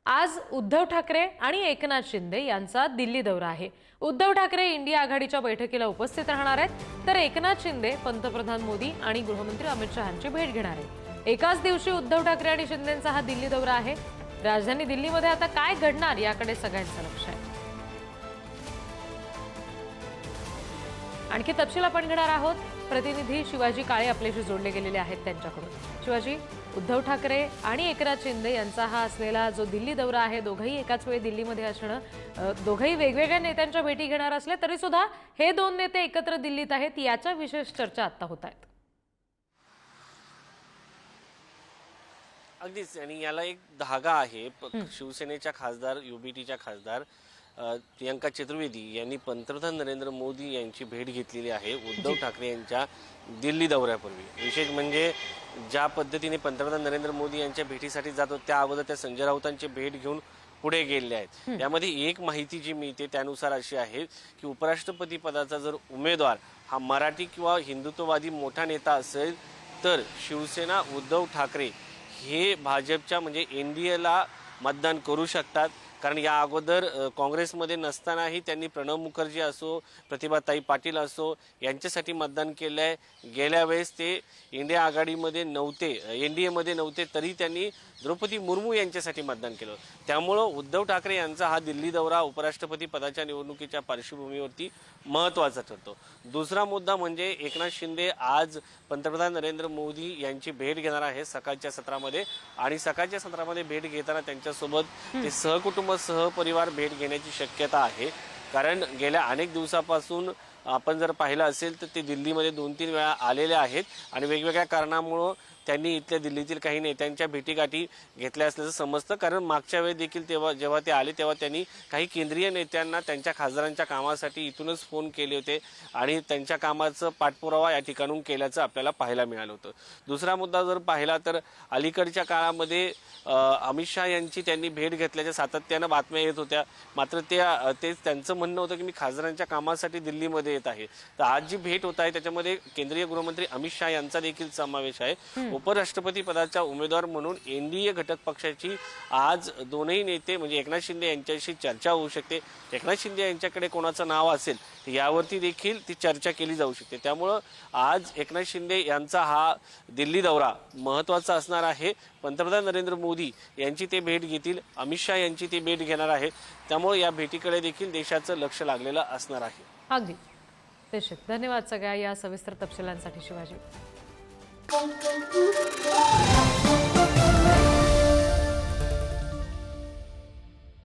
आज उद्धव ठाकरे आणि एकनाथ शिंदे यांचा दिल्ली दौरा आहे। उद्धव ठाकरे इंडिया आघाडीच्या बैठकीला उपस्थित राहणार आहेत, तर एकनाथ शिंदे पंतप्रधान मोदी आणि गृहमंत्री अमित शहांची भेट घेणार आहेत। एकाच दिवशी उद्धव ठाकरे आणि शिंदेंचा हा दिल्ली दौरा आहे। राजधानी दिल्लीमध्ये आता काय घडणार याकडे सगळ्यांचं लक्ष आहे। आणखी तपशील आपण घेणार आहोत। प्रतिनिधी शिवाजी काळे आपल्याशी जोडले गेलेले आहेत त्यांच्याकडून। शिवाजी, उद्धव ठाकरे आणि एकनाथ शिंदे यांचा हा असलेला जो दिल्ली दौरा आहे, दोघंही एकाच वेळी दिल्लीमध्ये असणं, दोघंही वेगवेगळ्या नेत्यांच्या भेटी घेणार असले तरी सुद्धा हे दोन नेते एकत्र दिल्लीत आहेत, याच्या विशेष चर्चा आता होत आहेत। अगदीच, आणि याला एक धागा आहे। शिवसेनेच्या खासदार, युबीटीच्या खासदार प्रियंका चतुर्वेदी यांनी पंतप्रधान नरेंद्र मोदी यांची भेट घेतलेली आहे उद्धव ठाकरे यांच्या दिल्ली दौऱ्यापूर्वी। विशेष म्हणजे ज्या पद्धतीने पंतप्रधान नरेंद्र मोदी यांच्या भेटीसाठी जातो, त्या अगोदर त्या संजय राऊतांची भेट घेऊन पुढे गेले आहेत। यामध्ये एक माहिती जी मिळते त्यानुसार अशी आहे की उपराष्ट्रपती पदाचा जर उमेदवार हा मराठी किंवा हिंदुत्ववादी मोठा नेता असेल तर शिवसेना उद्धव ठाकरे हे भाजपच्या म्हणजे एनडीएला मतदान करू शकतात। कारण या अगोदर काँग्रेसमध्ये नसतानाही त्यांनी प्रणव मुखर्जी असो, प्रतिभाताई पाटील असो यांच्यासाठी मतदान केलं आहे। गेल्या वेळेस ते इंडिया आघाडीमध्ये नव्हते, एनडीएमध्ये नव्हते, तरी त्यांनी द्रौपदी मुर्मू यांच्यासाठी मतदान केलं। त्यामुळं उद्धव ठाकरे यांचा हा दिल्ली दौरा उपराष्ट्रपती पदाच्या निवडणुकीच्या पार्श्वभूमीवरती महत्त्वाचा ठरतो। दुसरा मुद्दा म्हणजे एकनाथ शिंदे आज पंतप्रधान नरेंद्र मोदी यांची भेट घेणार आहे सकाळच्या सत्रामध्ये, आणि सकाळच्या सत्रामध्ये भेट घेताना त्यांच्यासोबत ते सहकुटुंब सहपरिवार भेट घेण्याची शक्यता आहे। कारण गेल्या अनेक दिवसापासून आपण जर पाहिलं असेल तर ते दिल्लीमध्ये 2-3 वेळा आलेले आहेत आणि वेगवेगळ्या कारणामुळे त्यांनी इथल्या दिल्लीतील काही नेत्यांच्या भेटीगाठी घेतल्या असल्याचं समजतं। कारण मागच्या वेळी देखील जेव्हा ते आले तेव्हा त्यांनी काही केंद्रीय नेत्यांना त्यांच्या खासदारांच्या कामासाठी इथूनच फोन केले होते आणि त्यांच्या कामाचं पाठपुरावा या ठिकाणून केल्याचं आपल्याला पाहायला मिळालं होतं। दुसरा मुद्दा जर पाहिला तर अलीकडच्या काळामध्ये अमित शहा यांची त्यांनी भेट घेतल्याच्या सातत्यानं बातम्या येत होत्या, मात्र तेच त्यांचं म्हणणं होतं की मी खासदारांच्या कामासाठी दिल्लीमध्ये येत आहे। तर आज जी भेट होत आहे त्याच्यामध्ये केंद्रीय गृहमंत्री अमित शहा यांचा देखील समावेश आहे। उपराष्ट्रपती पदाचा उमेदवार म्हणून एनडीए घटक पक्षाची आज दोनही नेते म्हणजे एकनाथ शिंदे यांच्याशी चर्चा होऊ शकते। एकनाथ शिंदे यांच्याकडे कोणाचं नाव असेल यावरती देखील ती चर्चा केली जाऊ शकते। त्यामुळं आज एकनाथ शिंदे यांचा हा दिल्ली दौरा महत्त्वाचा असणार आहे। पंतप्रधान नरेंद्र मोदी यांची ते भेट घेतील, अमित शहा यांची ती भेट घेणार आहे। त्यामुळे या भेटीकडे देखील देशाचं लक्ष लागलेलं असणार आहे। अगदी धन्यवाद सगळ्या या सविस्तर तपशिलांसाठी शिवाजी।